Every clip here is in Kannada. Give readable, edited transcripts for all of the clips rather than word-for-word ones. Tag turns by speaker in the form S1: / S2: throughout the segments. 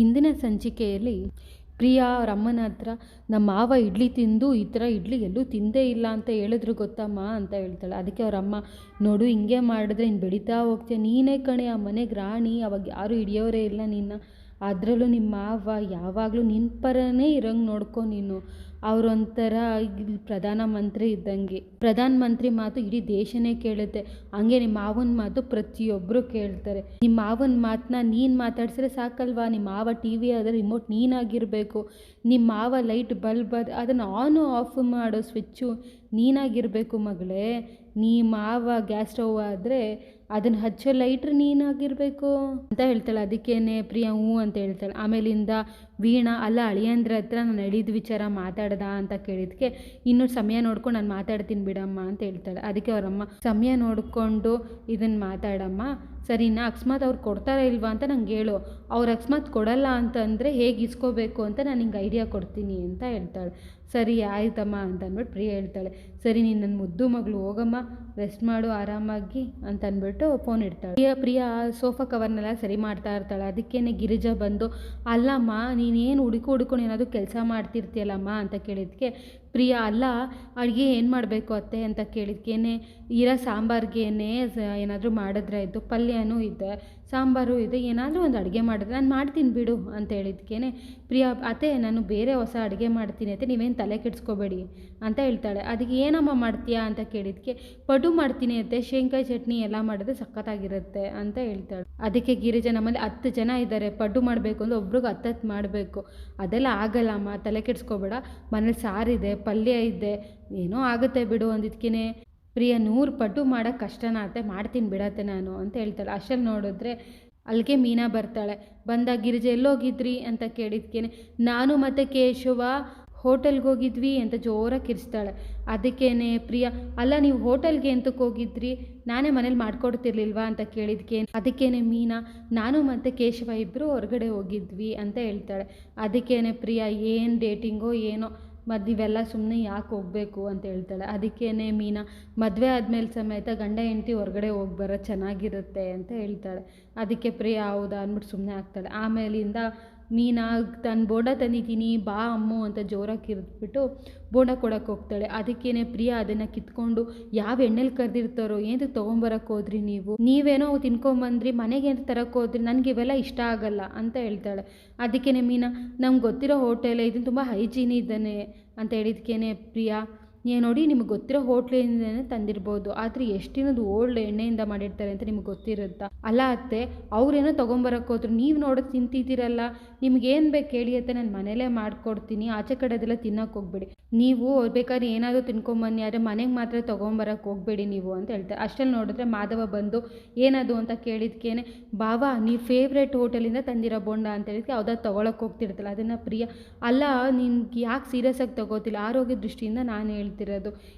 S1: ಇಂದಿನ ಸಂಚಿಕೆಯಲ್ಲಿ ಪ್ರಿಯಾ ಅವ್ರ ಅಮ್ಮನ ಹತ್ರ ನಮ್ಮ ಮಾವ ಇಡ್ಲಿ ತಿಂದು ಈ ಥರ ಇಡ್ಲಿ ಎಲ್ಲೂ ತಿಂದೇ ಇಲ್ಲ ಅಂತ ಹೇಳಿದ್ರು ಗೊತ್ತಮ್ಮ ಅಂತ ಹೇಳ್ತಾಳೆ. ಅದಕ್ಕೆ ಅವ್ರ ಅಮ್ಮ, ನೋಡು ಹಿಂಗೆ ಮಾಡಿದ್ರೆ ಇನ್ನು ಬೆಳೀತಾ ಹೋಗ್ತೀಯ, ನೀನೇ ಕಣೆ ಆ ಮನೆಗೆ ರಾಣಿ, ಅವಾಗ ಯಾರೂ ಹಿಡಿಯೋರೇ ಇಲ್ಲ ನಿನ್ನ, ಅದರಲ್ಲೂ ನಿಮ್ಮ ಮಾವ ಯಾವಾಗಲೂ ನಿನ್ನ ಪರನೇ ಇರೋಂಗೆ ನೋಡ್ಕೊ ನೀನು. ಅವರೊಂಥರ ಪ್ರಧಾನ ಮಂತ್ರಿ ಇದ್ದಂಗೆ, ಪ್ರಧಾನ ಮಂತ್ರಿ ಮಾತು ಇಡೀ ದೇಶನೇ ಕೇಳುತ್ತೆ, ಹಂಗೆ ನಿಮ್ಮ ಮಾವನ ಮಾತು ಪ್ರತಿಯೊಬ್ಬರು ಕೇಳ್ತಾರೆ. ನಿಮ್ಮ ಮಾವನ ಮಾತನ್ನ ನೀನು ಮಾತಾಡ್ಸಿದ್ರೆ ಸಾಕಲ್ವಾ, ನಿಮ್ಮ ಮಾವ ಟಿ ವಿ ಆದರೆ ರಿಮೋಟ್ ನೀನಾಗಿರಬೇಕು, ನಿಮ್ಮ ಮಾವ ಲೈಟ್ ಬಲ್ಬ್ ಅದನ್ನು ಆನು ಆಫ್ ಮಾಡೋ ಸ್ವಿಚ್ಚು ನೀನಾಗಿರಬೇಕು ಮಗಳೇ, ನಿಮ್ಮ ಮಾವ ಗ್ಯಾಸ್ ಸ್ಟವ್ ಆದರೆ ಅದನ್ನು ಹಚ್ಚೋ ಲೈಟ್ರ್ ನೀನಾಗಿರಬೇಕು ಅಂತ ಹೇಳ್ತಾಳೆ. ಅದಕ್ಕೇನೆ ಪ್ರಿಯಾ ಹ್ಞೂ ಅಂತ ಹೇಳ್ತಾಳೆ. ಆಮೇಲಿಂದ ವೀಣಾ, ಅಲ್ಲ ಅಳಿಯಂದ್ರ ಹತ್ರ ನಾನು ಹೇಳಿದ ವಿಚಾರ ಮಾತಾಡ್ದ ಅಂತ ಕೇಳಿದಕ್ಕೆ, ಇನ್ನೂ ಸಮಯ ನೋಡ್ಕೊಂಡು ನಾನು ಮಾತಾಡ್ತೀನಿ ಬಿಡಮ್ಮ ಅಂತ ಹೇಳ್ತಾಳೆ. ಅದಕ್ಕೆ ಅವರಮ್ಮ, ಸಮಯ ನೋಡಿಕೊಂಡು ಇದನ್ನು ಮಾತಾಡಮ್ಮ, ಸರಿನಾ, ಅಕಸ್ಮಾತ್ ಅವ್ರು ಕೊಡ್ತಾರಾ ಇಲ್ವಾ ಅಂತ ನಂಗೆ ಹೇಳು, ಅವ್ರು ಅಕಸ್ಮಾತ್ ಕೊಡಲ್ಲ ಅಂತಂದರೆ ಹೇಗೆ ಇಸ್ಕೋಬೇಕು ಅಂತ ನಾನು ನಿಂಗೆ ಐಡಿಯಾ ಕೊಡ್ತೀನಿ ಅಂತ ಹೇಳ್ತಾಳೆ. ಸರಿ ಆಯ್ತಮ್ಮ ಅಂತ ಅಂದ್ಬಿಟ್ಟು ಪ್ರಿಯಾ ಹೇಳ್ತಾಳೆ. ಸರಿ ನೀನು ನನ್ನ ಮುದ್ದು ಮಗಳು ಹೋಗಮ್ಮ, ರೆಸ್ಟ್ ಮಾಡು ಆರಾಮಾಗಿ ಅಂತ ಅಂದ್ಬಿಟ್ಟು ಫೋನ್ ಇಡ್ತಾಳೆ. ಪ್ರಿಯಾ ಸೋಫಾ ಕವರ್ನೆಲ್ಲ ಸರಿ ಮಾಡ್ತಾ ಇರ್ತಾಳೆ. ಅದಕ್ಕೇನೆ ಗಿರಿಜಾ ಬಂದು, ಅಲ್ಲಮ್ಮ ನೀನೇನು ಹುಡ್ಕೊಂಡು ಏನಾದರೂ ಕೆಲಸ ಮಾಡ್ತಿರ್ತೀಯಲ್ಲಮ್ಮ ಅಂತ ಕೇಳಿದ್ಕೆ ಪ್ರಿಯಾ, ಅಲ್ಲ ಅಡುಗೆ ಏನು ಮಾಡಬೇಕು ಅತ್ತೆ ಅಂತ ಕೇಳಿದ್ಕೇನೆ, ಇರೋ ಸಾಂಬಾರ್ಗೇನೆ ಏನಾದರೂ ಮಾಡಿದ್ರೆ ಆಯಿತು, ಪಲ್ಯನೂ ಇದೆ ಸಾಂಬಾರು ಇದೆ, ಏನಾದರೂ ಒಂದು ಅಡುಗೆ ಮಾಡಿದ್ರೆ ನಾನು ಮಾಡ್ತೀನಿ ಬಿಡು ಅಂತ ಹೇಳಿದ್ಕೇನೆ ಪ್ರಿಯಾ, ಅತ್ತೆ ನಾನು ಬೇರೆ ಹೊಸ ಅಡುಗೆ ಮಾಡ್ತೀನಿ ಅತ್ತೆ, ನೀವೇನು ತಲೆ ಕೆಡಿಸ್ಕೋಬೇಡಿ ಅಂತ ಹೇಳ್ತಾಳೆ. ಅದಕ್ಕೆ ಏನಮ್ಮ ಮಾಡ್ತೀಯಾ ಅಂತ ಕೇಳಿದ್ಕೆ, ಪಡ್ಡು ಮಾಡ್ತೀನಿ ಅತ್ತೆ, ಶೇಂಗಾಯಿ ಚಟ್ನಿ ಎಲ್ಲ ಮಾಡಿದ್ರೆ ಸಖತ್ತಾಗಿರುತ್ತೆ ಅಂತ ಹೇಳ್ತಾಳೆ. ಅದಕ್ಕೆ ಗಿರಿಜಾ, ನಮ್ಮಲ್ಲಿ 10 ಜನ ಇದ್ದಾರೆ, ಪಡ್ಡು ಮಾಡಬೇಕು ಅಂದರೆ ಒಬ್ರಿಗೆ 10 ಮಾಡಬೇಕು, ಅದೆಲ್ಲ ಆಗಲ್ಲಮ್ಮ, ತಲೆ ಕೆಡಿಸ್ಕೋಬೇಡ, ಮನೇಲಿ ಸಾರಿದೆ ಪಲ್ಯ ಇದೆ, ಏನೋ ಆಗುತ್ತೆ ಬಿಡು ಅಂದಿದ್ಕೇ ಪ್ರಿಯಾ, 100 ಪಡ್ಡು ಮಾಡೋಕ್ಕೆ ಕಷ್ಟನ ಅತ್ತೆ, ಮಾಡ್ತೀನಿ ಬಿಡತ್ತೆ ನಾನು ಅಂತ ಹೇಳ್ತಾಳೆ. ಅಷ್ಟಲ್ಲಿ ನೋಡಿದ್ರೆ ಅಲ್ಲಿಗೆ ಮೀನಾ ಬರ್ತಾಳೆ. ಬಂದಾಗ ಗಿರಿಜಾ ಎಲ್ಲೋಗಿದ್ರಿ ಅಂತ ಕೇಳಿದ್ಕೇನೆ, ನಾನು ಮತ್ತು ಕೇಶವ ಹೋಟೆಲ್ಗೆ ಹೋಗಿದ್ವಿ ಅಂತ ಜೋರಾಗಿ ಕಿರಿಸ್ತಾಳೆ. ಅದಕ್ಕೇನೆ ಪ್ರಿಯಾ, ಅಲ್ಲ ನೀವು ಹೋಟೆಲ್ಗೆ ಎಂತಕ್ಕೆ ಹೋಗಿದ್ರಿ, ನಾನೇ ಮನೇಲಿ ಮಾಡ್ಕೊಡ್ತಿರ್ಲಿಲ್ವಾ ಅಂತ ಕೇಳಿದ್ಕೇನೆ ಅದಕ್ಕೇನೆ ಮೀನಾ, ನಾನು ಮತ್ತು ಕೇಶವ ಇಬ್ಬರು ಹೊರಗಡೆ ಹೋಗಿದ್ವಿ ಅಂತ ಹೇಳ್ತಾಳೆ. ಅದಕ್ಕೇನೆ ಪ್ರಿಯಾ, ಏನು ಡೇಟಿಂಗೋ ಏನೋ, ಇವೆಲ್ಲ ಸುಮ್ಮನೆ ಯಾಕೆ ಹೋಗಬೇಕು ಅಂತ ಹೇಳ್ತಾಳೆ. ಅದಕ್ಕೇನೆ ಮೀನಾ, ಮದುವೆ ಆದಮೇಲೆ ಸಮೇತ ಗಂಡ ಹೆಂಡತಿ ಹೊರಗಡೆ ಹೋಗಿ ಬರೋ ಚೆನ್ನಾಗಿರುತ್ತೆ ಅಂತ ಹೇಳ್ತಾಳೆ. ಅದಕ್ಕೆ ಪ್ರಿಯಾ ಹೌದಾ ಅಂದ್ಬಿಟ್ಟು ಸುಮ್ಮನೆ ಆಗ್ತಾಳೆ. ಆಮೇಲಿಂದ ಮೀನಾ ತನ್ನ ಬೋಂಡ ತಂದಿದ್ದೀನಿ ಬಾ ಅಮ್ಮು ಅಂತ ಜೋರಾಗಿ ಕಿರಿದ್ಬಿಟ್ಟು ಬೋಂಡ ಕೊಡೋಕ್ಕೆ ಹೋಗ್ತಾಳೆ. ಅದಕ್ಕೇನೆ ಪ್ರಿಯಾ ಅದನ್ನು ಕಿತ್ಕೊಂಡು, ಯಾವ ಎಣ್ಣೆಲಿ ಕರೆದಿರ್ತಾರೋ ಏನಕ್ಕೆ ತೊಗೊಂಬರಕ್ಕೆ ಹೋದ್ರಿ, ನೀವೇನೋ ತಿನ್ಕೊಂಬಂದ್ರಿ, ಮನೆಗೆ ಅಂತ ತರಕ್ಕೆ ಹೋದ್ರಿ, ನನಗೆ ಇವೆಲ್ಲ ಇಷ್ಟ ಆಗಲ್ಲ ಅಂತ ಹೇಳ್ತಾಳೆ. ಅದಕ್ಕೇನೆ ಮೀನಾ, ನಮ್ಗೆ ಗೊತ್ತಿರೋ ಹೋಟೆಲ್ ಇದನ್ನು ತುಂಬ ಹೈಜೀನ್ ಇದ್ದಾನೆ ಅಂತ ಹೇಳಿದ್ಕೇನೆ ಪ್ರಿಯಾ, ನೋಡಿ ನಿಮ್ಗೆ ಗೊತ್ತಿರೋ ಹೋಟ್ಲಿಂದನೇ ತಂದಿರ್ಬೋದು, ಆದರೆ ಎಷ್ಟು ದಿನದ ಓಲ್ಡ್ ಎಣ್ಣೆಯಿಂದ ಮಾಡಿರ್ತಾರೆ ಅಂತ ನಿಮ್ಗೆ ಗೊತ್ತಿರುತ್ತಾ, ಅಲ್ಲ ಅತ್ತೆ ಅವ್ರೇನೋ ತೊಗೊಂಬರಕ್ಕೆ ಹೋದ್ರು, ನೀವು ನೋಡೋದು ತಿಂತಿದ್ದೀರಲ್ಲ, ನಿಮ್ಗೇನು ಬೇಕು ಹೇಳಿ ಅತ್ತೆ, ನಾನು ಮನೇಲೇ ಮಾಡಿಕೊಡ್ತೀನಿ, ಆಚೆ ಕಡೆದೆಲ್ಲ ತಿನ್ನೋಕೆ ಹೋಗ್ಬೇಡಿ, ನೀವು ಬೇಕಾದ್ರೆ ಏನಾದರೂ ತಿನ್ಕೊಂಬನ್ನಿ, ಆದರೆ ಮನೆಗೆ ಮಾತ್ರ ತೊಗೊಂಬರಕ್ಕೆ ಹೋಗಬೇಡಿ ನೀವು ಅಂತ ಹೇಳ್ತಾರೆ. ಅಷ್ಟಲ್ಲಿ ನೋಡಿದ್ರೆ ಮಾಧವ ಬಂದು, ಏನದು ಅಂತ ಕೇಳಿದ್ಕೇನೆ, ಬಾವಾ ನೀವು ಫೇವ್ರೇಟ್ ಹೋಟೆಲಿಂದ ತಂದಿರೋ ಬೋಂಡ ಅಂತ ಹೇಳಿದ್ಕೆ ಯಾವುದಾದ್ರು ತೊಗೊಳಕ್ಕೆ ಹೋಗ್ತಿರ್ತಲ್ಲ, ಅದನ್ನು ಪ್ರಿಯಾ, ಅಲ್ಲ ನಿನ್ಗೆ ಯಾಕೆ ಸೀರಿಯಸ್ ಆಗಿ ತೊಗೋತಿಲ್ಲ, ಆರೋಗ್ಯ ದೃಷ್ಟಿಯಿಂದ ನಾನು ಹೇಳ್ತಿರೋದು,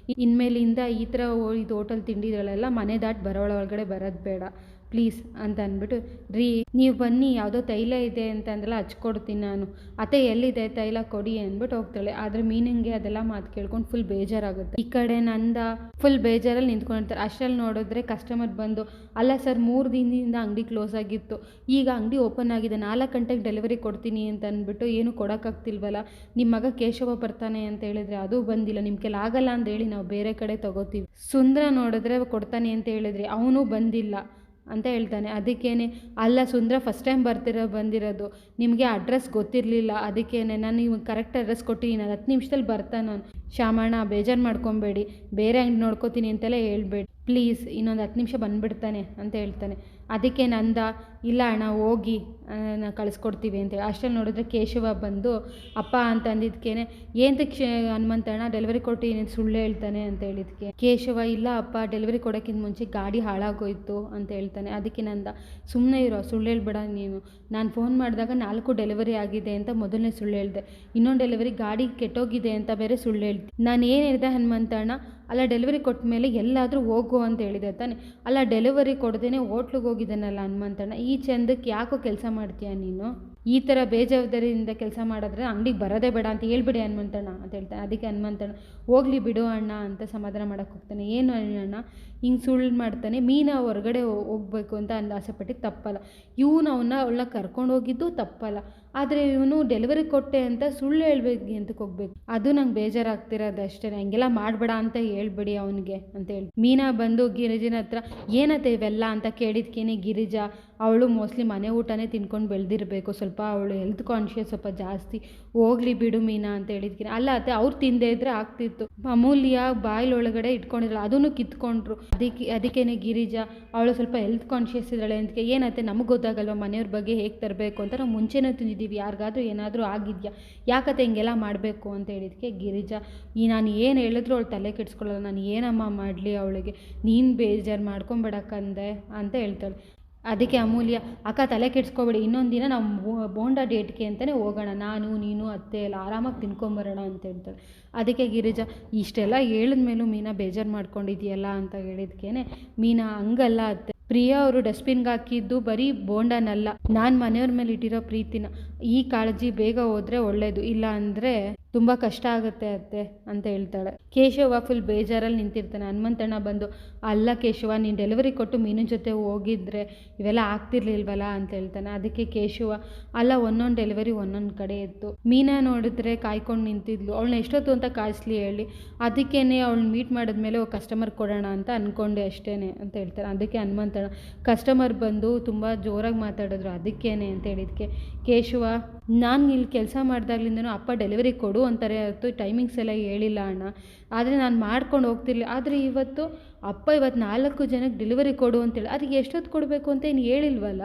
S1: ಇನ್ಮೇಲಿಂದ ಈ ಥರ ಇದು ಹೋಟೆಲ್ ತಿಂಡಿಗಳೆಲ್ಲ ಮನೆ ದಾಟಿ ಒಳಗಡೆ ಬರೋದು ಬೇಡ ಪ್ಲೀಸ್ ಅಂತ ಅಂದ್ಬಿಟ್ಟು, ರೀ ನೀವು ಬನ್ನಿ ಯಾವುದೋ ತೈಲ ಇದೆ ಅಂತ ಅಂದೆಲ್ಲ ಹಚ್ಕೊಡ್ತೀನಿ ನಾನು, ಅತ್ತೆ ಎಲ್ಲಿದೆ ತೈಲ ಕೊಡಿ ಅಂದ್ಬಿಟ್ಟು ಹೋಗ್ತಾಳೆ. ಆದರೆ ಮೀನಿಂಗೆ ಅದೆಲ್ಲ ಮಾತು ಕೇಳ್ಕೊಂಡು ಫುಲ್ ಬೇಜಾರಾಗುತ್ತೆ. ಈ ಕಡೆ ನಂದ ಫುಲ್ ಬೇಜಾರಲ್ಲಿ ನಿಂತ್ಕೊಂಡಿರ್ತಾರೆ. ಅಷ್ಟರಲ್ಲಿ ನೋಡಿದ್ರೆ ಕಸ್ಟಮರ್ ಬಂದು, ಅಲ್ಲ ಸರ್ 3 ದಿನದಿಂದ ಅಂಗಡಿ ಕ್ಲೋಸ್ ಆಗಿತ್ತು, ಈಗ ಅಂಗಡಿ ಓಪನ್ ಆಗಿದೆ, 4 ಗಂಟೆಗೆ ಡೆಲಿವರಿ ಕೊಡ್ತೀನಿ ಅಂತ ಅಂದ್ಬಿಟ್ಟು ಏನು ಕೊಡೋಕ್ಕಾಗ್ತಿಲ್ವಲ್ಲ, ನಿಮ್ಮ ಮಗ ಕೇಶವ ಬರ್ತಾನೆ ಅಂತ ಹೇಳಿದ್ರೆ ಅದು ಬಂದಿಲ್ಲ, ನಿಮ್ಮ ಕೈಲಿ ಆಗಲ್ಲ ಅಂತ ಹೇಳಿ ನಾವು ಬೇರೆ ಕಡೆ ತೊಗೋತೀವಿ, ಸುಂದರ ನೋಡಿದ್ರೆ ಕೊಡ್ತಾನೆ ಅಂತ ಹೇಳಿದ್ರಿ ಅವನು ಬಂದಿಲ್ಲ ಅಂತ ಹೇಳ್ತಾನೆ. ಅದಕ್ಕೇನೆ, ಅಲ್ಲ ಸುಂದರ ಫಸ್ಟ್ ಟೈಮ್ ಬಂದಿರೋದು, ನಿಮಗೆ ಅಡ್ರೆಸ್ ಗೊತ್ತಿರಲಿಲ್ಲ, ಅದಕ್ಕೇನೆ ನಾನು ಇವಾಗ ಕರೆಕ್ಟ್ ಅಡ್ರೆಸ್ ಕೊಟ್ಟಿದ್ದೀನಿ, 10 ನಿಮಿಷದಲ್ಲಿ ಬರ್ತಾನೆ. ಶಾಮಣ್ಣ ಬೇಜಾರು ಮಾಡ್ಕೊಬೇಡಿ, ಬೇರೆ ಅಂಗಡಿ ನೋಡ್ಕೋತೀನಿ ಅಂತೆಲ್ಲ ಹೇಳ್ಬೇಡಿ ಪ್ಲೀಸ್, ಇನ್ನೊಂದು 10 ನಿಮಿಷ ಬಂದುಬಿಡ್ತಾನೆ ಅಂತ ಹೇಳ್ತಾನೆ. ಅದಕ್ಕೆ ನಂದ, ಇಲ್ಲ ಅಣ್ಣ ಹೋಗಿ ನಾವು ಕಳಿಸ್ಕೊಡ್ತೀವಿ ಅಂತೇಳಿ. ಅಷ್ಟರಲ್ಲಿ ನೋಡಿದ್ರೆ ಕೇಶವ ಬಂದು, ಅಪ್ಪ ಅಂತ ಅಂದಿದ್ಕೇನೆ, ಏನಕ್ಕೆ ಹನುಮಂತಣ್ಣ ಡೆಲಿವರಿ ಕೊಟ್ಟು ಸುಳ್ಳು ಹೇಳ್ತಾನೆ ಅಂತ ಹೇಳಿದ್ಕೆ ಕೇಶವ, ಇಲ್ಲ ಅಪ್ಪ ಡೆಲಿವರಿ ಕೊಡೋಕ್ಕಿಂತ ಮುಂಚೆ ಗಾಡಿ ಹಾಳಾಗೋಯ್ತು ಅಂತ ಹೇಳ್ತಾನೆ. ಅದಕ್ಕೆ ನಂದ, ಸುಮ್ಮನೆ ಇರೋ, ಸುಳ್ಳು ಹೇಳ್ಬೇಡ ನೀನು, ನಾನು ಫೋನ್ ಮಾಡಿದಾಗ 4 ಡೆಲಿವರಿ ಆಗಿದೆ ಅಂತ ಮೊದಲನೇ ಸುಳ್ಳು ಹೇಳಿದೆ, ಇನ್ನೊಂದು ಡೆಲಿವರಿ ಗಾಡಿ ಕೆಟ್ಟೋಗಿದೆ ಅಂತ ಬೇರೆ ಸುಳ್ಳು ಹೇಳ್ದೆ, ನಾನು ಏನು ಹೇಳಿದೆ ಹನುಮಂತಣ್ಣ, ಅಲ್ಲ ಡೆಲಿವರಿ ಕೊಟ್ಟ ಮೇಲೆ ಎಲ್ಲಾದರೂ ಹೋಗು ಅಂತ ಹೇಳಿದೆ ತಾನೆ, ಅಲ್ಲ ಡೆಲಿವರಿ ಕೊಡ್ದೇನೆ ಹೋಟ್ಲಿಗೆ ಹೋಗಿದ್ದಾನಲ್ಲ ಹನುಮಂತಣ್ಣ, ಈ ಚಂದಕ್ಕೆ ಯಾಕೋ ಕೆಲಸ ಮಾಡ್ತೀಯ ನೀನು, ಈ ಥರ ಬೇಜವಾಬ್ದಾರಿಯಿಂದ ಕೆಲಸ ಮಾಡಿದ್ರೆ ಅಂಗಡಿಗೆ ಬರೋದೇ ಬೇಡ ಅಂತ ಹೇಳ್ಬಿಡಿ ಹನುಮಂತಣ್ಣ ಅಂತ ಹೇಳ್ತಾನೆ. ಅದಕ್ಕೆ ಹನುಮಂತಣ್ಣ, ಹೋಗ್ಲಿ ಬಿಡು ಅಣ್ಣ ಅಂತ ಸಮಾಧಾನ ಮಾಡೋಕ್ಕೆ ಹೋಗ್ತಾನೆ. ಏನು ಅಣ್ಣ ಹಿಂಗೆ ಸುಳ್ಳು ಮಾಡ್ತಾನೆ, ಮೀನಾ ಹೊರಗಡೆ ಹೋಗಬೇಕು ಅಂತ ಆಸೆಪಟ್ಟಿದ್ದು ತಪ್ಪಲ್ಲ, ಅವಳನ್ನ ಕರ್ಕೊಂಡು ಹೋಗಿದ್ದು ತಪ್ಪಲ್ಲ, ಆದರೆ ಇವನು ಡೆಲಿವರಿ ಕೊಟ್ಟೆ ಅಂತ ಸುಳ್ಳು ಹೇಳ್ಬೇಕು ಎಂತಕ್ಕೆ ಹೋಗ್ಬೇಕು, ಅದು ನಂಗೆ ಬೇಜಾರಾಗ್ತಿರೋದು ಅಷ್ಟೇ, ಹಂಗೆಲ್ಲ ಮಾಡಬೇಡ ಅಂತ ಹೇಳ್ಬಿಡಿ ಅವನಿಗೆ ಅಂತ ಹೇಳಿ. ಮೀನಾ ಬಂದು ಗಿರಿಜನ ಹತ್ರ ಏನತ್ತೆ ಇವೆಲ್ಲ ಅಂತ ಕೇಳಿದ್ಕೇನೆ ಗಿರಿಜಾ ಅವಳು ಮೋಸ್ಟ್ಲಿ ಮನೆ ಊಟನೇ ತಿನ್ಕೊಂಡು ಬೆಳೆದಿರಬೇಕು, ಸ್ವಲ್ಪ ಅವಳು ಹೆಲ್ತ್ ಕಾನ್ಷಿಯಸ್ ಸ್ವಲ್ಪ ಜಾಸ್ತಿ, ಹೋಗ್ಲಿ ಬಿಡು ಮೀನಾ ಅಂತ ಹೇಳಿದ್ಕಿನ. ಅಲ್ಲ ಅತ್ತೆ ಅವ್ರು ತಿಂದೇ ಇದ್ರೆ ಆಗ್ತಿತ್ತು, ಅಮೂಲ್ಯ ಬಾಯಿಲೊಳಗಡೆ ಇಟ್ಕೊಂಡಿರಲ್ಲ ಅದನ್ನು ಕಿತ್ಕೊಂಡ್ರು, ಅದಕ್ಕೇನೆ ಗಿರಿಜಾ ಅವಳು ಸ್ವಲ್ಪ ಹೆಲ್ತ್ ಕಾನ್ಷಿಯಸ್ ಇದ್ದಾಳೆ ಅಂತ. ಏನತ್ತೆ ನಮಗೆ ಗೊತ್ತಾಗಲ್ವ ಮನೆಯವ್ರ ಬಗ್ಗೆ ಹೇಗೆ ತರಬೇಕು ಅಂತ, ನಾವು ಮುಂಚೆನೇ ತಿಂದಿದ್ದೀವಿ, ಯಾರಿಗಾದ್ರೂ ಏನಾದರೂ ಆಗಿದೆಯಾ, ಯಾಕತ್ತೆ ಹಿಂಗೆಲ್ಲ ಮಾಡಬೇಕು ಅಂತ ಹೇಳಿದಕ್ಕೆ ಗಿರಿಜಾ ನಾನು ಏನು ಹೇಳಿದ್ರು ಅವಳು ತಲೆ ಕೆಡಿಸ್ಕೊಳ್ಳಲ್ಲ, ನಾನು ಏನಮ್ಮ ಮಾಡಲಿ ಅವಳಿಗೆ, ನೀನು ಬೇಜಾರು ಮಾಡ್ಕೊಂಬೇಡಕ್ಕಂದೆ ಅಂತ ಹೇಳ್ತಾಳೆ. ಅದಕ್ಕೆ ಅಮೂಲ್ಯ ಅಕ್ಕ ತಲೆ ಕೆಡಿಸ್ಕೊಬೇಡಿ, ಇನ್ನೊಂದು ದಿನ ನಾವು ಬೋಂಡಾ ಡೇಟ್ಗೆ ಅಂತಲೇ ಹೋಗೋಣ, ನಾನು ನೀನು ಅತ್ತೆ ಎಲ್ಲ ಆರಾಮಾಗಿ ತಿನ್ಕೊಂಬರೋಣ ಅಂತ ಹೇಳ್ತಾಳೆ. ಅದಕ್ಕೆ ಗಿರಿಜಾ ಇಷ್ಟೆಲ್ಲ ಹೇಳಿದ್ಮೇಲೂ ಮೀನಾ ಬೇಜಾರು ಮಾಡ್ಕೊಂಡಿದ್ಯಲ್ಲ ಅಂತ ಹೇಳಿದ್ಕೇನೆ ಮೀನಾ ಹಂಗಲ್ಲ ಅತ್ತೆ, ಪ್ರಿಯಾ ಅವರು ಡಸ್ಟ್ಬಿನ್ಗೆ ಹಾಕಿದ್ದು ಬರೀ ಬೋಂಡನಲ್ಲ, ನಾನು ಮನೆಯವ್ರ ಮೇಲೆ ಇಟ್ಟಿರೋ ಪ್ರೀತಿನ, ಈ ಕಾಳಜಿ ಬೇಗ ಹೋದರೆ ಒಳ್ಳೆಯದು, ಇಲ್ಲ ಅಂದರೆ ತುಂಬ ಕಷ್ಟ ಆಗುತ್ತೆ ಅತ್ತೆ ಅಂತ ಹೇಳ್ತಾಳೆ. ಕೇಶವ ಫುಲ್ ಬೇಜಾರಲ್ಲಿ ನಿಂತಿರ್ತಾನೆ. ಹನುಮಂತಣ್ಣ ಬಂದು ಅಲ್ಲ ಕೇಶವ ನೀನು ಡೆಲಿವರಿ ಕೊಟ್ಟು ಮೀನಿನ ಜೊತೆ ಹೋಗಿದ್ರೆ ಇವೆಲ್ಲ ಆಗ್ತಿರ್ಲಿಲ್ವಲ್ಲ ಅಂತ ಹೇಳ್ತಾನೆ. ಅದಕ್ಕೆ ಕೇಶವ ಅಲ್ಲ ಒಂದೊಂದು ಡೆಲಿವರಿ ಒಂದೊಂದು ಕಡೆ ಇತ್ತು, ಮೀನಾ ನೋಡಿದ್ರೆ ಕಾಯ್ಕೊಂಡು ನಿಂತಿದ್ಲು, ಅವಳನ್ನ ಎಷ್ಟೊತ್ತು ಅಂತ ಕಾಯಿಸ್ಲಿ ಹೇಳಿ, ಅದಕ್ಕೇನೆ ಅವಳನ್ನ ಮೀಟ್ ಮಾಡಿದ್ಮೇಲೆ ಕಸ್ಟಮರ್ ಕೊಡೋಣ ಅಂತ ಅಂದ್ಕೊಂಡೆ ಅಷ್ಟೇ ಅಂತ ಹೇಳ್ತಾರೆ. ಅದಕ್ಕೆ ಹನುಮಂತಣ್ಣ ಕಸ್ಟಮರ್ ಬಂದು ತುಂಬ ಜೋರಾಗಿ ಮಾತಾಡಿದ್ರು ಅದಕ್ಕೇನೆ ಅಂತ ಹೇಳಿದ್ಕೆ ಕೇಶವ ನಾನು ಇಲ್ಲಿ ಕೆಲಸ ಮಾಡಿದಾಗ್ಲಿಂದನೂ ಅಪ್ಪ ಡೆಲಿವರಿ ಕೊಡು ಅಂತಾರೆ ಹೊರತು ಟೈಮಿಂಗ್ಸ್ ಎಲ್ಲ ಹೇಳಿಲ್ಲ ಅಣ್ಣ, ಆದರೆ ನಾನು ಮಾಡ್ಕೊಂಡು ಹೋಗ್ತಿರ್ಲಿ, ಆದರೆ ಇವತ್ತು ಅಪ್ಪ ಇವತ್ತು 4 ಜನಕ್ಕೆ ಡೆಲಿವರಿ ಕೊಡು ಅಂತೇಳಿ, ಅದಕ್ಕೆ ಎಷ್ಟೊತ್ತು ಕೊಡಬೇಕು ಅಂತ ಏನು ಹೇಳಿಲ್ವಲ್ಲ,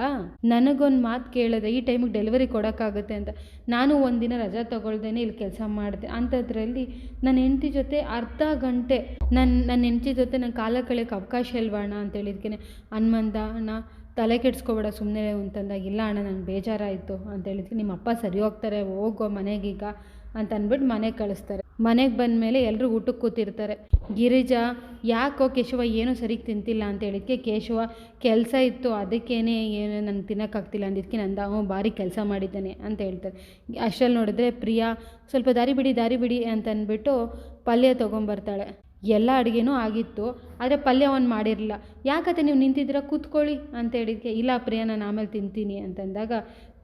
S1: ನನಗೊಂದು ಮಾತು ಕೇಳಿದೆ ಈ ಟೈಮಿಗೆ ಡೆಲಿವರಿ ಕೊಡೋಕ್ಕಾಗುತ್ತೆ ಅಂತ, ನಾನು ಒಂದಿನ ರಜಾ ತೊಗೊಳ್ದೇನೆ ಇಲ್ಲಿ ಕೆಲಸ ಮಾಡಿದೆ, ಅಂಥದ್ರಲ್ಲಿ ನನ್ನ ಹೆಂಡತಿ ಜೊತೆ ಅರ್ಧ ಗಂಟೆ ನನ್ನ ಹೆಂಡತಿ ಜೊತೆ ನನ್ನ ಕಾಲ ಕಳೆಯೋಕ್ಕೆ ಅವಕಾಶ ಇಲ್ವಾ ಅಣ್ಣ ಅಂತ ಹೇಳಿದ್ಕೇನೆ ಹನುಮಂತ ಅಣ್ಣ ತಲೆ ಕೆಡಿಸ್ಕೊಬೇಡ ಸುಮ್ಮನೆ ಅಂತಂದಾಗ, ಇಲ್ಲ ಅಣ್ಣ ನಂಗೆ ಬೇಜಾರಾಯಿತು ಅಂತ ಹೇಳಿದ್ಕೆ ನಿಮ್ಮ ಅಪ್ಪ ಸರಿ ಹೋಗ್ತಾರೆ ಹೋಗೋ ಮನೆಗೀಗ ಅಂತ ಅಂದ್ಬಿಟ್ಟು ಮನೆಗೆ ಕಳಿಸ್ತಾರೆ. ಮನೆಗೆ ಬಂದಮೇಲೆ ಎಲ್ಲರೂ ಊಟಕ್ಕೆ ಕೂತಿರ್ತಾರೆ. ಗಿರಿಜಾ ಯಾಕೋ ಕೇಶವ ಏನೂ ಸರಿಗೆ ತಿಂತಿಲ್ಲ ಅಂತ ಹೇಳಿದ್ಕೆ ಕೇಶವ ಕೆಲಸ ಇತ್ತು ಅದಕ್ಕೇನೆ ಏನು ನನಗೆ ತಿನ್ನೋಕ್ಕಾಗ್ತಿಲ್ಲ ಅಂದಿದ್ದಕ್ಕೆ ನಂದು ಭಾರಿ ಕೆಲಸ ಮಾಡಿದ್ದಾನೆ ಅಂತ ಹೇಳ್ತಾರೆ. ಅಷ್ಟರಲ್ಲಿ ನೋಡಿದ್ರೆ ಪ್ರಿಯಾ ಸ್ವಲ್ಪ ದಾರಿ ಬಿಡಿ ಅಂತ ಅಂದ್ಬಿಟ್ಟು ಪಲ್ಯ ತೊಗೊಂಬರ್ತಾಳೆ. ಎಲ್ಲ ಅಡುಗೆನೂ ಆಗಿತ್ತು, ಆದರೆ ಪಲ್ಯ ಅವನು ಮಾಡಿರಲಿಲ್ಲ. ಯಾಕತ್ತೆ ನೀವು ನಿಂತಿದ್ದೀರಾ ಕೂತ್ಕೊಳ್ಳಿ ಅಂತ ಹೇಳಿದ್ಕೆ, ಇಲ್ಲ ಪ್ರಿಯಾ ನಾನು ಆಮೇಲೆ ತಿಂತೀನಿ ಅಂತಂದಾಗ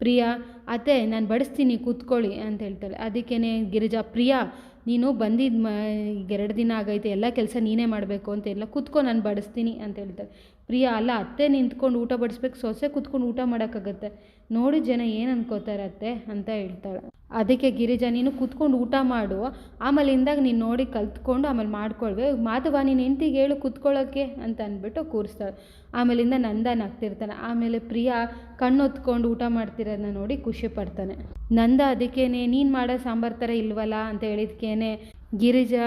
S1: ಪ್ರಿಯಾ ಅತ್ತೆ ನಾನು ಬಡಿಸ್ತೀನಿ ಕೂತ್ಕೊಳ್ಳಿ ಅಂತ ಹೇಳ್ತಾಳೆ. ಅದಕ್ಕೇ ಗಿರಿಜಾ ಪ್ರಿಯಾ ನೀನು ಬಂದಿದ್ದು ಈಗ 2 ದಿನ ಆಗೈತೆ, ಎಲ್ಲ ಕೆಲಸ ನೀನೇ ಮಾಡಬೇಕು ಅಂತ ಇಲ್ಲ, ಕೂತ್ಕೊ ನಾನು ಬಡಿಸ್ತೀನಿ ಅಂತ ಹೇಳ್ತಾಳೆ. ಪ್ರಿಯಾ ಅಲ್ಲ ಅತ್ತೆ ನಿಂತ್ಕೊಂಡು ಊಟ ಬಡಿಸ್ಬೇಕು, ಸೊಸೆ ಕೂತ್ಕೊಂಡು ಊಟ ಮಾಡೋಕ್ಕಾಗತ್ತೆ, ನೋಡಿ ಜನ ಏನು ಅನ್ಕೋತಾರೆ ಅತ್ತೆ ಅಂತ ಹೇಳ್ತಾಳೆ. ಅದಕ್ಕೆ ಗಿರಿಜಾ ನೀನು ಕೂತ್ಕೊಂಡು ಊಟ ಮಾಡು, ಆಮೇಲೆ ಇಂದಾಗ ನೀನು ನೋಡಿ ಕಲ್ತ್ಕೊಂಡು ಆಮೇಲೆ ಮಾಡ್ಕೊಳ್ವೆ, ಮಾಧವ ನೀನು ಹೆಂಡ್ತಿಗೆ ಹೇಳು ಕೂತ್ಕೊಳ್ಳೋಕ್ಕೆ ಅಂತ ಅಂದ್ಬಿಟ್ಟು ಕೂರಿಸ್ತಾಳೆ. ಆಮೇಲಿಂದ ನಂದ ನಗ್ತಿರ್ತಾನೆ. ಆಮೇಲೆ ಪ್ರಿಯಾ ಕಣ್ಣೊತ್ಕೊಂಡು ಊಟ ಮಾಡ್ತಿರೋದನ್ನ ನೋಡಿ ಖುಷಿ ಪಡ್ತಾನೆ. ನಂದ ಅದಕ್ಕೇನೆ ನೀನು ಮಾಡೋ ಸಾಂಬಾರು ಥರ ಇಲ್ವಲ್ಲ ಅಂತ ಹೇಳಿದ್ಕೇನೆ ಗಿರಿಜಾ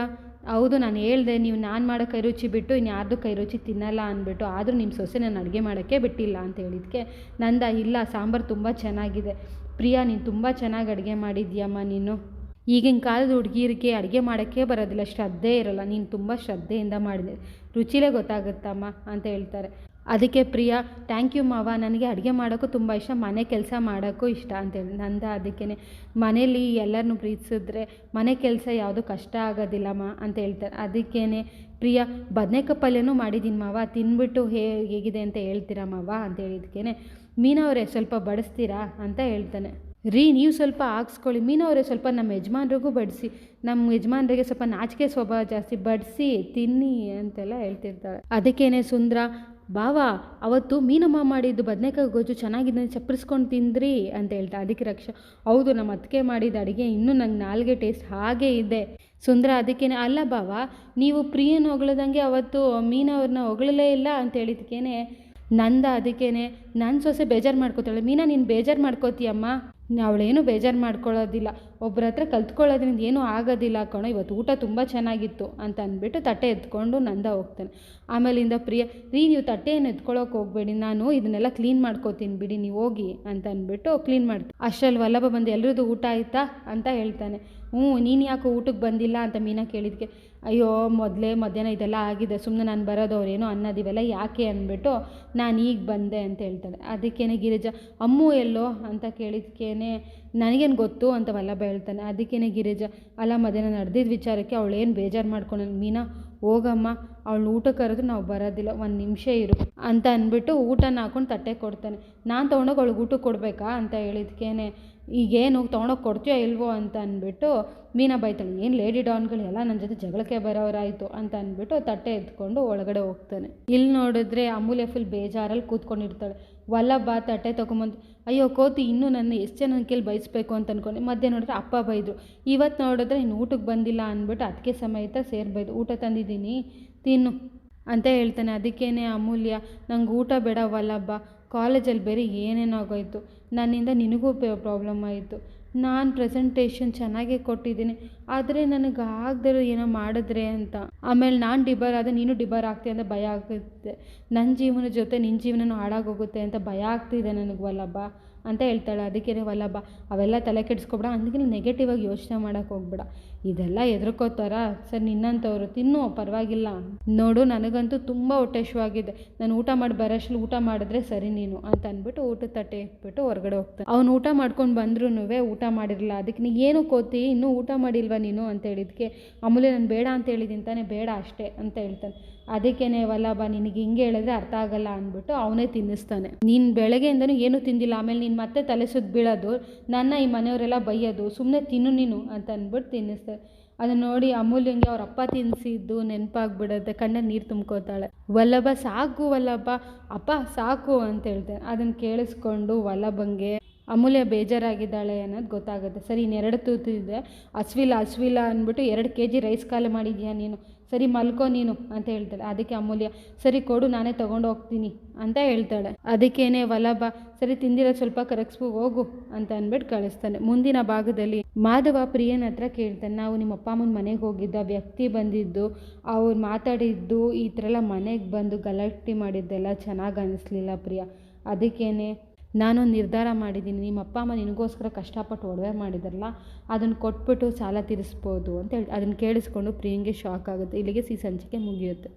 S1: ಹೌದು ನಾನು ಹೇಳಿದೆ ನೀವು ನಾನು ಮಾಡೋ ಕೈ ರುಚಿ ಬಿಟ್ಟು ಇನ್ಯಾರ್ದು ಕೈ ರುಚಿ ತಿನ್ನಲ್ಲ ಅಂದ್ಬಿಟ್ಟು, ಆದರೂ ನಿಮ್ಮ ಸೊಸೆ ನಾನು ಅಡುಗೆ ಮಾಡೋಕ್ಕೆ ಬಿಟ್ಟಿಲ್ಲ ಅಂತ ಹೇಳಿದ್ಕೆ ನಂದ ಇಲ್ಲ ಸಾಂಬಾರು ತುಂಬ ಚೆನ್ನಾಗಿದೆ, ಪ್ರಿಯಾ ನೀನು ತುಂಬ ಚೆನ್ನಾಗಿ ಅಡುಗೆ ಮಾಡಿದ್ಯಮ್ಮ, ನೀನು ಈಗಿನ ಕಾಲದ ಹುಡುಗಿರಿಗೆ ಅಡುಗೆ ಮಾಡೋಕ್ಕೆ ಬರೋದಿಲ್ಲ, ಶ್ರದ್ಧೆ ಇರೋಲ್ಲ, ನೀನು ತುಂಬ ಶ್ರದ್ಧೆಯಿಂದ ಮಾಡಿದೆ, ರುಚಿಲೇ ಗೊತ್ತಾಗುತ್ತಮ್ಮ ಅಂತ ಹೇಳ್ತಾರೆ. ಅದಕ್ಕೆ ಪ್ರಿಯಾ ಥ್ಯಾಂಕ್ ಯು ಮಾವ, ನನಗೆ ಅಡುಗೆ ಮಾಡೋಕ್ಕೂ ತುಂಬ ಇಷ್ಟ, ಮನೆ ಕೆಲಸ ಮಾಡೋಕ್ಕೂ ಇಷ್ಟ ಅಂತೇಳಿ ನಂದ. ಅದಕ್ಕೇ ಮನೇಲಿ ಎಲ್ಲರನ್ನೂ ಪ್ರೀತಿಸಿದ್ರೆ ಮನೆ ಕೆಲಸ ಯಾವುದೂ ಕಷ್ಟ ಆಗೋದಿಲ್ಲಮ್ಮ ಅಂತ ಹೇಳ್ತಾರೆ. ಅದಕ್ಕೇ ಪ್ರಿಯಾ ಬದನೇಕಾಯಿ ಪಲ್ಯನೂ ಮಾಡಿದ್ದೀನಿ ಮಾವ, ತಿಂದ್ಬಿಟ್ಟು ಹೇಗಿದೆ ಅಂತ ಹೇಳ್ತೀರಾ ಮಾವ ಅಂತ ಹೇಳಿದ್ಕೇ ಮೀನವರೇ ಸ್ವಲ್ಪ ಬಡಿಸ್ತೀರಾ ಅಂತ ಹೇಳ್ತಾನೆ. ರೀ ನೀವು ಸ್ವಲ್ಪ ಹಾಕ್ಸ್ಕೊಳ್ಳಿ, ಮೀನವರೇ ಸ್ವಲ್ಪ ನಮ್ಮ ಯಜಮಾನ್ರಿಗೂ ಬಡಿಸಿ, ನಮ್ಮ ಯಜಮಾನ್ರಿಗೆ ಸ್ವಲ್ಪ ನಾಚಿಕೆ ಸ್ವಭಾವ ಜಾಸ್ತಿ, ಬಡಿಸಿ ತಿನ್ನಿ ಅಂತೆಲ್ಲ ಹೇಳ್ತಿರ್ತಾಳೆ. ಅದಕ್ಕೇ ಸುಂದ್ರ ಬಾವ ಅವತ್ತು ಮೀನಮ್ಮ ಮಾಡಿದ್ದು ಬದನೇಕಾಯಿ ಗೊಜ್ಜು ಚೆನ್ನಾಗಿದೆ ಚಪ್ಪರಿಸ್ಕೊಂಡು ತಿಂದ್ರಿ ಅಂತ ಹೇಳ್ತಾ. ಅದಕ್ಕೆ ರಕ್ಷಾ ಹೌದು ನಮ್ಮ ಅತ್ತಿಗೆ ಮಾಡಿದ ಅಡುಗೆ ಇನ್ನೂ ನಂಗೆ ನಾಲ್ಗೆ ಟೇಸ್ಟ್ ಹಾಗೇ ಇದೆ. ಸುಂದರ ಅದಕ್ಕೇನೆ ಅಲ್ಲ ಬಾವ ನೀವು ಪ್ರಿಯನ ಹೊಗಳದಂಗೆ ಅವತ್ತು ಮೀನವ್ರನ್ನ ಹೊಗಳಲೇ ಇಲ್ಲ ಅಂತ ಹೇಳಿದ್ಕೇನೆ ನಂದ. ಅದಕ್ಕೇನೆ ನನ್ನ ಸೊಸೆ ಬೇಜಾರು ಮಾಡ್ಕೋತಾಳೆ, ಮೀನಾ ನೀನು ಬೇಜಾರು ಮಾಡ್ಕೋತೀಯಮ್ಮ, ಅವಳೇನು ಬೇಜಾರು ಮಾಡ್ಕೊಳ್ಳೋದಿಲ್ಲ, ಒಬ್ಬರ ಹತ್ರ ಕಲ್ತ್ಕೊಳ್ಳೋದ್ರಿಂದ ಏನೂ ಆಗೋದಿಲ್ಲ ಕಣೋ, ಇವತ್ತು ಊಟ ತುಂಬ ಚೆನ್ನಾಗಿತ್ತು ಅಂತ ಅಂದ್ಬಿಟ್ಟು ತಟ್ಟೆ ಎತ್ಕೊಂಡು ನಂದ ಹೋಗ್ತಾನೆ. ಆಮೇಲಿಂದ ಪ್ರಿಯಾ ರೀ ನೀವು ತಟ್ಟೆಯನ್ನು ಎತ್ಕೊಳ್ಳೋಕೆ ಹೋಗಬೇಡಿ, ನಾನು ಇದನ್ನೆಲ್ಲ ಕ್ಲೀನ್ ಮಾಡ್ಕೋತೀನಿ ಬಿಡಿ ನೀವು ಹೋಗಿ ಅಂತ ಅಂದ್ಬಿಟ್ಟು ಕ್ಲೀನ್ ಮಾಡ್ತೀನಿ. ಅಷ್ಟರಲ್ಲಿ ವಲ್ಲಭ ಬಂದು ಎಲ್ರದ್ದು ಊಟ ಆಯಿತಾ ಅಂತ ಹೇಳ್ತಾನೆ. ನೀನು ಯಾಕೆ ಊಟಕ್ಕೆ ಬಂದಿಲ್ಲ ಅಂತ ಮೀನಾ ಕೇಳಿದ್ಕೆ ಅಯ್ಯೋ ಮೊದಲೇ ಮಧ್ಯಾಹ್ನ ಇದೆಲ್ಲ ಆಗಿದೆ, ಸುಮ್ಮನೆ ನಾನು ಬರೋದು ಅವ್ರೇನೋ ಅನ್ನೋದಿವೆಲ್ಲ ಯಾಕೆ ಅಂದ್ಬಿಟ್ಟು ನಾನು ಈಗ ಬಂದೆ ಅಂತ ಹೇಳ್ತಾಳೆ. ಅದಕ್ಕೇ ಗಿರಿಜಾ ಅಮ್ಮು ಎಲ್ಲೋ ಅಂತ ಕೇಳಿದ್ಕೇನೆ ನನಗೇನು ಗೊತ್ತು ಅಂತ ವಲ್ಲಭ ಹೇಳ್ತಾನೆ. ಅದಕ್ಕೇ ಗಿರಿಜಾ ಅಲ್ಲ ಮಧ್ಯಾಹ್ನ ನಡೆದಿದ್ದ ವಿಚಾರಕ್ಕೆ ಅವಳೇನು ಬೇಜಾರು ಮಾಡ್ಕೊಂಡು ಮೀನಾ ಹೋಗಮ್ಮ ಅವಳು ಊಟ ಕರೆದು ನಾವು ಬರೋದಿಲ್ಲ, 1 ನಿಮಿಷ ಇರು ಅಂತ ಅಂದ್ಬಿಟ್ಟು ಊಟನ ಹಾಕೊಂಡು ತಟ್ಟೆ ಕೊಡ್ತಾನೆ. ನಾನು ತೊಗೊಂಡೋಗಿ ಅವಳಿಗೆ ಊಟ ಕೊಡಬೇಕಾ ಅಂತ ಹೇಳಿದ್ಕೇನೆ ಈಗೇನು ತೊಗೊಂಡೋಗಿ ಕೊಡ್ತೀಯೋ ಇಲ್ವೋ ಅಂತ ಅಂದ್ಬಿಟ್ಟು ಮೀನಾ ಬೈತಾಳೆ, ಏನು ಲೇಡಿ ಡಾನ್ಗಳು ಎಲ್ಲ ನನ್ನ ಜೊತೆ ಜಗಳಕ್ಕೆ ಬರೋರಾಯಿತು ಅಂತ ಅಂದ್ಬಿಟ್ಟು ತಟ್ಟೆ ಎತ್ಕೊಂಡು ಒಳಗಡೆ ಹೋಗ್ತಾನೆ. ಇಲ್ಲಿ ನೋಡಿದ್ರೆ ಅಮೂಲ್ಯ ಫುಲ್ ಬೇಜಾರಲ್ಲಿ ಕೂತ್ಕೊಂಡಿರ್ತಾಳೆ. ವಲ್ಲಭ ತಟ್ಟೆ ತೊಗೊಂಬಂದು, ಅಯ್ಯೋ ಕೋತಿ, ಇನ್ನೂ ನನ್ನ ಎಷ್ಟು ಜನ ಕೇಳಿ ಬಯಸ್ಬೇಕು ಅಂತ ಅಂದ್ಕೊಂಡೆ. ಮಧ್ಯೆ ನೋಡಿದ್ರೆ ಅಪ್ಪ ಬೈದರು. ಇವತ್ತು ನೋಡಿದ್ರೆ ಇನ್ನು ಊಟಕ್ಕೆ ಬಂದಿಲ್ಲ ಅಂದ್ಬಿಟ್ಟು ಅದಕ್ಕೆ ಸಮೇತ ಸೇರ್ಬೈದು, ಊಟ ತಂದಿದ್ದೀನಿ ತಿನ್ನು ಅಂತ ಹೇಳ್ತಾನೆ. ಅದಕ್ಕೇನೆ ಅಮೂಲ್ಯ, ನಂಗೆ ಊಟ ಬೇಡ ವಲ್ಲಭ, ಕಾಲೇಜಲ್ಲಿ ಬೇರೆ ಏನೇನಾಗೋಯ್ತು, ನನ್ನಿಂದ ನಿನಗೂ ಪ್ರಾಬ್ಲಮ್ ಆಯಿತು. ನಾನು ಪ್ರೆಸೆಂಟೇಷನ್ ಚೆನ್ನಾಗೇ ಕೊಟ್ಟಿದ್ದೀನಿ, ಆದರೆ ನನಗೆ ಆಗದಿರೋ ಏನೋ ಮಾಡಿದ್ರೆ ಅಂತ, ಆಮೇಲೆ ನಾನು ಡಿಬರ್ ಆದರೆ ನೀನು ಡಿಬರ್ ಆಗ್ತೀಯ ಅಂತ ಭಯ ಆಗುತ್ತೆ, ನನ್ನ ಜೀವನದ ಜೊತೆ ನಿನ್ನ ಜೀವನನೂ ಹಾಳಾಗೋಗುತ್ತೆ ಅಂತ ಭಯ ಆಗ್ತಿದೆ ನನಗೆ ವಲ್ಲಭ ಅಂತ ಹೇಳ್ತಾಳೆ. ಅದಕ್ಕೇ ವಲ್ಲಭ, ಅವೆಲ್ಲ ತಲೆ ಕೆಡಿಸ್ಕೊಬೇಡ, ಅದಕ್ಕೆ ನೆಗೆಟಿವ್ ಆಗಿ ಯೋಚನೆ ಮಾಡೋಕ್ಕೆ ಹೋಗ್ಬೇಡ, ಇದೆಲ್ಲ ಹೆದರ್ಕೋತಾರ, ಸರ್ ನಿನ್ನಂಥವ್ರು ತಿನ್ನು ಪರವಾಗಿಲ್ಲ, ನೋಡು ನನಗಂತೂ ತುಂಬ ಹೊಟ್ಟೆ ಹಸಿವಾಗಿದೆ, ನಾನು ಊಟ ಮಾಡಿ ಬರೋಷ್ಟು ಊಟ ಮಾಡಿದ್ರೆ ಸರಿ ನೀನು ಅಂತ ಅಂದ್ಬಿಟ್ಟು ಊಟದ ತಟ್ಟೆ ಇಟ್ಬಿಟ್ಟು ಹೊರಗಡೆ ಹೋಗ್ತಾನೆ. ಅವ್ನು ಊಟ ಮಾಡ್ಕೊಂಡು ಬಂದ್ರೂ ಊಟ ಮಾಡಿರಲಿಲ್ಲ. ಅದಕ್ಕೆ ನೀ ಏನು ಕೋತಿ ಇನ್ನೂ ಊಟ ಮಾಡಿಲ್ವಾ ನೀನು ಅಂತ ಹೇಳಿದಕ್ಕೆ ಅಮೂಲ್ಯ, ನಾನು ಬೇಡ ಅಂತ ಹೇಳಿದ್ದೀನಿ ತಾನೇ, ಬೇಡ ಅಷ್ಟೇ ಅಂತ ಹೇಳ್ತಾನೆ. ಅದಕ್ಕೇನೆ ವಲ್ಲಭ, ನಿನಗೆ ಹಿಂಗೆ ಹೇಳಿದ್ರೆ ಅರ್ಥ ಆಗಲ್ಲ ಅಂದ್ಬಿಟ್ಟು ಅವನೇ ತಿನ್ನಿಸ್ತಾನೆ. ನೀನು ಬೆಳಗ್ಗೆಯಿಂದನೂ ಏನೂ ತಿಂದಿಲ್ಲ, ಆಮೇಲೆ ನೀನು ಮತ್ತೆ ತಲೆ ಸುತ್ತ ಬೀಳೋದು, ನನ್ನ ಈ ಮನೆಯವರೆಲ್ಲ ಬೈಯೋದು, ಸುಮ್ಮನೆ ತಿನ್ನು ನೀನು ಅಂತ ಅಂದ್ಬಿಟ್ಟು ತಿನ್ನಿಸ್ತಾರೆ. ಅದನ್ನು ನೋಡಿ ಅಮೂಲ್ಯಂಗೆ ಅವ್ರ ಅಪ್ಪ ತಿನ್ನಿಸಿದ್ದು ನೆನಪಾಗ್ಬಿಡುತ್ತೆ, ಕಣ್ಣಲ್ಲಿ ನೀರು ತುಂಬ್ಕೋತಾಳೆ. ವಲ್ಲಭ, ಸಾಕು ವಲ್ಲಭ, ಅಪ್ಪ ಸಾಕು ಅಂತ ಹೇಳ್ತಾನೆ. ಅದನ್ನು ಕೇಳಿಸ್ಕೊಂಡು ವಲ್ಲಭಂಗೆ ಅಮೂಲ್ಯ ಬೇಜಾರಾಗಿದ್ದಾಳೆ ಅನ್ನೋದು ಗೊತ್ತಾಗುತ್ತೆ. ಸರಿ, ಇನ್ನೆರಡು ತೂತಿದೆ, ಹಸ್ವಿಲ್ಲ ಅಂದ್ಬಿಟ್ಟು 2 kg ರೈಸ್ ಖಾಲಿ ಮಾಡಿದ್ಯಾ ನೀನು, ಸರಿ ಮಲ್ಕೋ ನೀನು ಅಂತ ಹೇಳ್ತಾಳೆ. ಅದಕ್ಕೆ ಅಮೂಲ್ಯ, ಸರಿ ಕೊಡು ನಾನೇ ತೊಗೊಂಡು ಹೋಗ್ತೀನಿ ಅಂತ ಹೇಳ್ತಾಳೆ. ಅದಕ್ಕೇನೆ ವಲ್ಲಭ, ಸರಿ ತಿಂದಿರೋ ಸ್ವಲ್ಪ ಕರಗಿಸ್ಬು ಹೋಗು ಅಂತ ಅಂದ್ಬಿಟ್ಟು ಕಳಿಸ್ತಾನೆ. ಮುಂದಿನ ಭಾಗದಲ್ಲಿ ಮಾಧವ ಪ್ರಿಯನ ಹತ್ರ ಕೇಳ್ತಾನೆ, ನಾವು ನಿಮ್ಮ ಅಪ್ಪ ಅಮ್ಮನ ಮನೆಗೆ ಹೋಗಿದ್ದ ವ್ಯಕ್ತಿ ಬಂದಿದ್ದು, ಅವ್ರು ಮಾತಾಡಿದ್ದು, ಈ ಥರ ಎಲ್ಲ ಮನೆಗೆ ಬಂದು ಗಲಾಟೆ ಮಾಡಿದ್ದೆಲ್ಲ ಚೆನ್ನಾಗಿ ಅನ್ನಿಸ್ಲಿಲ್ಲ ಪ್ರಿಯ, ಅದಕ್ಕೇನೆ ನಾನೊಂದು ನಿರ್ಧಾರ ಮಾಡಿದ್ದೀನಿ, ನಿಮ್ಮ ಅಪ್ಪ ಅಮ್ಮ ನಿನಗೋಸ್ಕರ ಕಷ್ಟಪಟ್ಟು ಒಡವೆ ಮಾಡಿದಾರಲ್ಲ, ಅದನ್ನು ಕೊಟ್ಬಿಟ್ಟು ಸಾಲ ತೀರಿಸ್ಬೋದು ಅಂತ ಹೇಳಿ. ಅದನ್ನು ಕೇಳಿಸ್ಕೊಂಡು ಪ್ರಿಯಂಗೆ ಶಾಕ್ ಆಗುತ್ತೆ. ಇಲ್ಲಿಗೆ ಸಂಚಿಕೆ ಮುಗಿಯುತ್ತೆ.